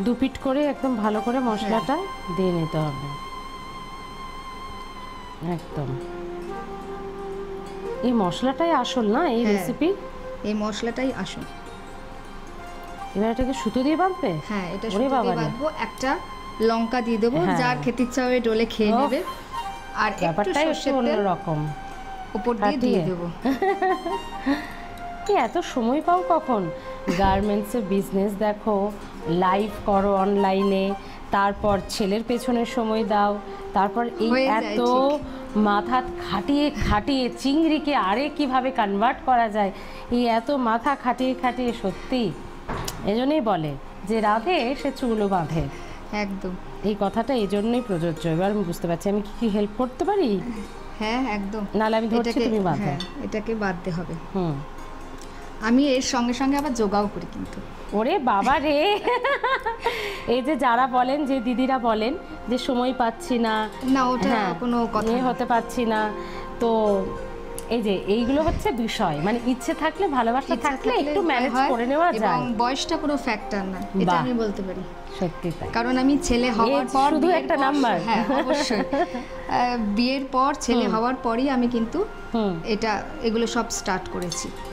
দুপিট করে একদম ভালো করে মশলাটা দিয়ে নিতে হবে একদম। এই মশলাটাই আসল না এই রেসিপি? এই মশলাটাই আসল। এবার এটাকে সুতো দিয়ে বাঁধবে? হ্যাঁ, এটা সুতো দিয়ে বাঁধবো। একটা লঙ্কা দিয়ে দেবো, যার খেতে ইচ্ছা হবে ডলে খেয়ে নেবে। আর একটু সরষের তেল অন্যরকম উপর দিয়ে দেবো। এত সময় পাও কখন? গার্মেন্টসের বিজনেস দেখো, লাইভ করো অনলাইনে, তারপর ছেলের পেছনে সময় দাও, তারপর এই এত মাথা খাটিয়ে খাটিয়ে চিংড়িকে আরে কিভাবে কনভার্ট করা যায়, এই এত মাথা খাটিয়ে খাটিয়ে সত্যি এজন্যই বলে যে রাধে সে চুলও বাঁধে। একদম এই কথাটা এই জন্যই প্রযোজ্য। এবার আমি বুঝতে পারছি আমি কি হেল্প করতে পারি। হ্যাঁ একদম, নাহলে আমি ধরছি তুমি বাঁধো। এটাকে বাঁধতে হবে। আমি এর সঙ্গে সঙ্গে আবার যোগাও করি কিন্তু। ওরে বাবা রে, এই যে যারা বলেন, যে দিদিরা বলেন যে সময় পাচ্ছি না, না ওটা কোনো কথা হতে পারছি না, তো এই যে এইগুলো হচ্ছে বিষয়, মানে ইচ্ছে থাকলে ভালোবাসা থাকলে একটু ম্যানেজ করে নেওয়া যায়। এবং বয়সটা কোনো ফ্যাক্টর না, এটা আমি বলতে পারি। সত্যি তাই, কারণ আমি ছেলে হওয়ার পর শুধু একটা নাম্বার, হ্যাঁ অবশ্যই বিয়ের পর ছেলে হওয়ার পরই আমি কিন্তু এগুলো সব স্টার্ট করেছি।